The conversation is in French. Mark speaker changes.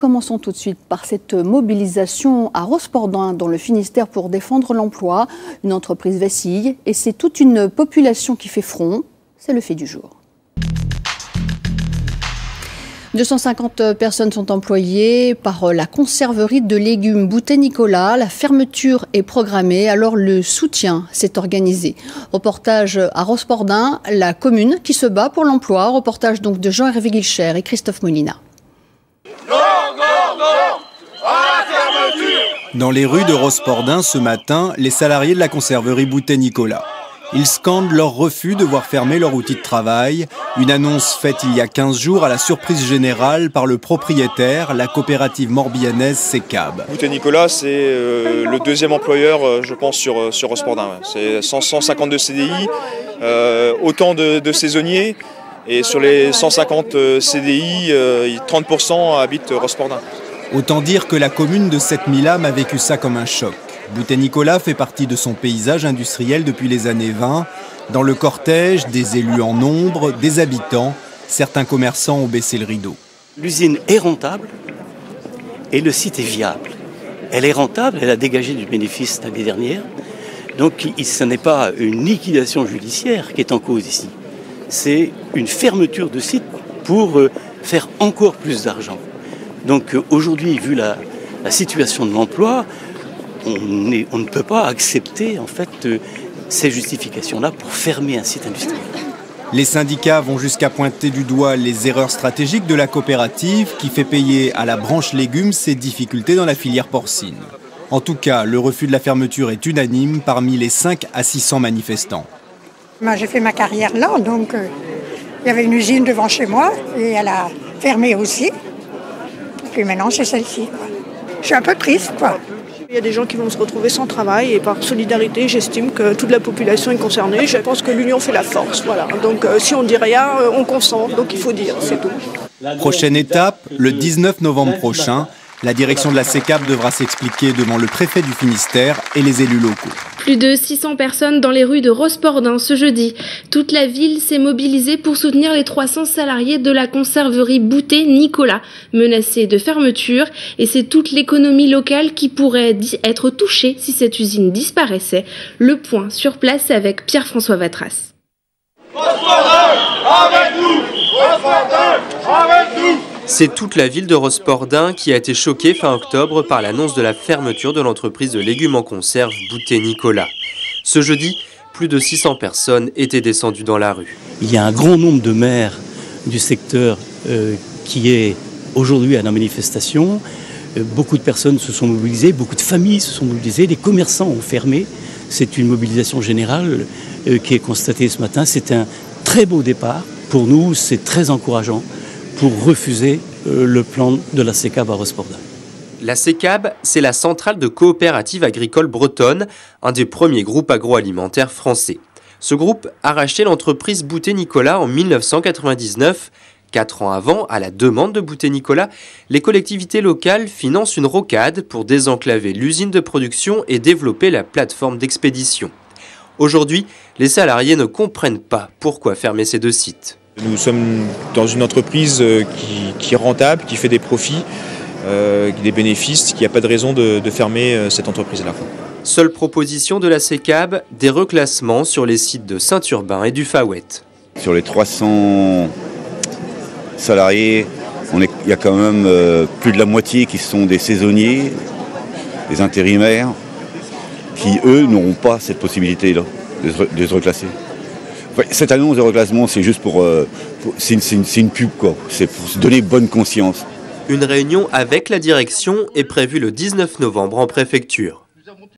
Speaker 1: Commençons tout de suite par cette mobilisation à Rosporden dans le Finistère pour défendre l'emploi. Une entreprise vacille et c'est toute une population qui fait front. C'est le fait du jour. 250 personnes sont employées par la conserverie de légumes Boutet-Nicolas. La fermeture est programmée, alors le soutien s'est organisé. Reportage à Rosporden, la commune qui se bat pour l'emploi. Reportage donc de Jean-Hervé Guilcher et Christophe Molina.
Speaker 2: Dans les rues de Rosporden ce matin, les salariés de la conserverie Boutet-Nicolas. Ils scandent leur refus de voir fermer leur outil de travail. Une annonce faite il y a 15 jours à la surprise générale par le propriétaire, la coopérative morbihanaise SECAB.
Speaker 3: Boutet-Nicolas, c'est le deuxième employeur, je pense, sur Rosporden. C'est 152 CDI, autant de saisonniers. Et sur les 150 CDI, 30% habitent Rosporden.
Speaker 2: Autant dire que la commune de 7000 âmes a vécu ça comme un choc. Boutet-Nicolas fait partie de son paysage industriel depuis les années 20. Dans le cortège, des élus en nombre, des habitants, certains commerçants ont baissé le rideau.
Speaker 4: L'usine est rentable et le site est viable. Elle est rentable, elle a dégagé du bénéfice l'année dernière. Donc ce n'est pas une liquidation judiciaire qui est en cause ici. C'est une fermeture de site pour faire encore plus d'argent. Donc aujourd'hui, vu la situation de l'emploi, on ne peut pas accepter en fait ces justifications-là pour fermer un site industriel.
Speaker 2: Les syndicats vont jusqu'à pointer du doigt les erreurs stratégiques de la coopérative qui fait payer à la branche légumes ses difficultés dans la filière porcine. En tout cas, le refus de la fermeture est unanime parmi les 5 à 600 manifestants.
Speaker 5: Moi, j'ai fait ma carrière là, donc il y avait une usine devant chez moi et elle a fermé aussi. Et puis maintenant, c'est celle-ci. Je suis un peu triste, quoi.
Speaker 6: Il y a des gens qui vont se retrouver sans travail et par solidarité, j'estime que toute la population est concernée. Je pense que l'union fait la force, voilà. Donc si on dit rien, on consent, donc il faut dire, c'est tout.
Speaker 2: Prochaine étape, le 19 novembre prochain, la direction de la SECAB devra s'expliquer devant le préfet du Finistère et les élus locaux.
Speaker 7: Plus de 600 personnes dans les rues de Rosporden ce jeudi. Toute la ville s'est mobilisée pour soutenir les 300 salariés de la conserverie Boutet-Nicolas, menacés de fermeture. Et c'est toute l'économie locale qui pourrait être touchée si cette usine disparaissait. Le point sur place avec Pierre-François Vatras.
Speaker 8: Rosporden, avec nous! Rosporden, avec nous!
Speaker 9: C'est toute la ville de Rosporden qui a été choquée fin octobre par l'annonce de la fermeture de l'entreprise de légumes en conserve Boutet-Nicolas. Ce jeudi, plus de 600 personnes étaient descendues dans la rue.
Speaker 4: Il y a un grand nombre de maires du secteur qui est aujourd'hui à la manifestation. Beaucoup de personnes se sont mobilisées, beaucoup de familles se sont mobilisées, les commerçants ont fermé. C'est une mobilisation générale qui est constatée ce matin. C'est un très beau départ. Pour nous, c'est très encourageant pour refuser le plan de la SECAB à Rosporden.
Speaker 9: La SECAB, c'est la centrale de coopérative agricole bretonne, un des premiers groupes agroalimentaires français. Ce groupe a racheté l'entreprise Boutet-Nicolas en 1999. 4 ans avant, à la demande de Boutet-Nicolas, les collectivités locales financent une rocade pour désenclaver l'usine de production et développer la plateforme d'expédition. Aujourd'hui, les salariés ne comprennent pas pourquoi fermer ces 2 sites.
Speaker 3: Nous sommes dans une entreprise qui est rentable, qui fait des profits, des bénéfices, qu'il n'y a pas de raison de fermer cette entreprise-là.
Speaker 9: Seule proposition de la SECAB, des reclassements sur les sites de Saint-Urbain et du Faouet.
Speaker 10: Sur les 300 salariés, il y a quand même plus de la moitié qui sont des saisonniers, des intérimaires, qui eux n'auront pas cette possibilité-là de se reclasser. Cette annonce de reclassement, c'est juste c'est une pub, quoi. C'est pour se donner bonne conscience.
Speaker 9: Une réunion avec la direction est prévue le 19 novembre en préfecture.